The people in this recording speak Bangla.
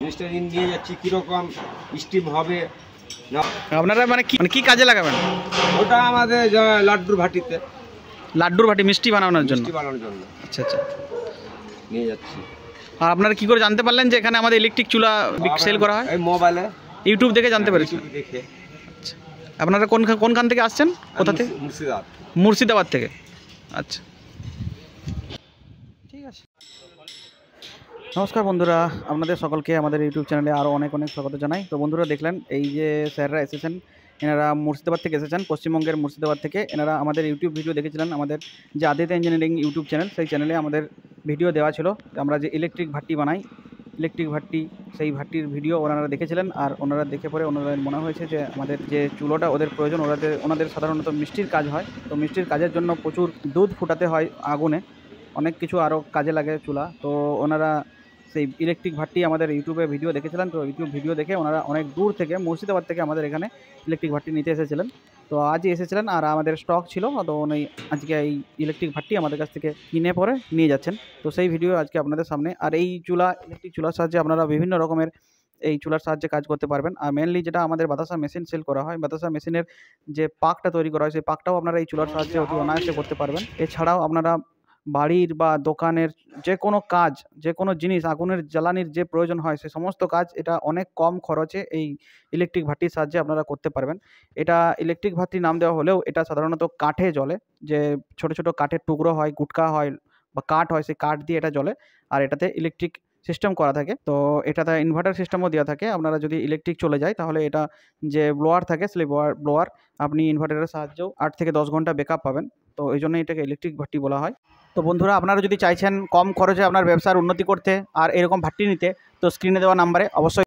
জিনিসটা নিয়ে যাচ্ছি কীরকম স্টিম হবে না। আপনারা মানে কি কাজে লাগাবেন? ওটা আমাদের লাড্ডুর ভাটিতে, লাড্ডুর ভাটি মিষ্টি বানানোর জন্য। আচ্ছা আচ্ছা, নিয়ে যাচ্ছি। আর আপনারা কি করে জানতে পারলেন যে এখানে আমাদের ইলেকট্রিক চুলা সেল করা হয়? এই মোবাইলে, ইউটিউব দেখে জানতে পেরেছেন? দেখে। আচ্ছা, আপনারা কোনখান থেকে আসছেন? কোথা থেকে? মুর্শিদাবাদ থেকে। আচ্ছা, ঠিক আছে। নমস্কার বন্ধুরা, আপনাদের সকলকে আমাদের ইউটিউব চ্যানেলে আরও অনেক স্বাগত জানাই। তো বন্ধুরা, দেখলেন এই যে স্যাররা এসেছেন, এনারা মুর্শিদাবাদ থেকে এসেছেন, পশ্চিমবঙ্গের মুর্শিদাবাদ থেকে। এনারা আমাদের ইউটিউব ভিডিও দেখেছিলেন, আমাদের যে আদিত্য ইঞ্জিনিয়ারিং ইউটিউব চ্যানেল, সেই চ্যানেলে আমাদের ভিডিও দেওয়া ছিল। আমরা যে ইলেকট্রিক ভাট্টি বানাই, ইলেকট্রিক ভাট্টি, সেই ভাট্টির ভিডিও ওনারা দেখেছিলেন। আর ওনারা দেখে পরে ওনাদের মনে হয়েছে যে আমাদের যে চুলোটা ওদের প্রয়োজন, ওনাদের সাধারণত মিষ্টির কাজ হয়। তো মিষ্টির কাজের জন্য প্রচুর দুধ ফুটাতে হয় আগুনে, অনেক কিছু আরও কাজে লাগে চুলা। তো ওনারা সেই ইলেকট্রিক ভাট্টি আমাদের ইউটিউবে ভিডিও দেখেছিলেন। তো ইউটিউব ভিডিও দেখে ওনারা অনেক দূর থেকে, মুর্শিদাবাদ থেকে আমাদের এখানে ইলেকট্রিক ভাট্টি নিতে এসেছিলেন। তো আজই এসেছিলেন, আর আমাদের স্টক ছিল। তো উনি আজকে এই ইলেকট্রিক ভাট্টি আমাদের কাছ থেকে কিনে পরে নিয়ে যাচ্ছেন। তো সেই ভিডিও আজকে আপনাদের সামনে। আর এই চুলা, ইলেকট্রিক চুলার সাহায্যে আপনারা বিভিন্ন রকমের এই চুলার সাহায্যে কাজ করতে পারবেন। আর মেনলি যেটা আমাদের বাতাসা মেশিন সেল করা হয়, বাতাসা মেশিনের যে পাকটা তৈরি করা হয়, সেই পাকটাও আপনারা এই চুলার সাহায্যে অতি অনায়াসে করতে পারবেন। এছাড়াও আপনারা বাড়ির বা দোকানের যে কোনো কাজ, যে কোনো জিনিস, আগুনের জ্বালানির যে প্রয়োজন হয়, সে সমস্ত কাজ এটা অনেক কম খরচে এই ইলেকট্রিক ভাট্টির সাহায্যে আপনারা করতে পারবেন। এটা ইলেকট্রিক ভাট্টি নাম দেওয়া হলেও এটা সাধারণত কাঠে জ্বলে, যে ছোট ছোট কাঠের টুকরো হয়, গুটকা হয় বা কাঠ হয়, সেই কাঠ দিয়ে এটা জ্বলে। আর এটাতে ইলেকট্রিক সিস্টেম করা থাকে। তো এটাতে ইনভার্টার সিস্টেমও দেওয়া থাকে। আপনারা যদি ইলেকট্রিক চলে যায়, তাহলে এটা যে ব্লোয়ার থাকে, সেই ব্লোয়ার আপনি ইনভার্টারের সাহায্যেও 8 থেকে 10 ঘন্টা ব্যাকআপ পাবেন। তো এই জন্য এটাকে ইলেকট্রিক ভাট্টি বলা হয়। তো বন্ধুরা, আপনারা যদি চাইছেন কম খরচে আপনার ব্যবসার উন্নতি করতে আর এরকম ভাট্টি নিতে, তো স্ক্রিনে দেওয়া নাম্বারে অবশ্যই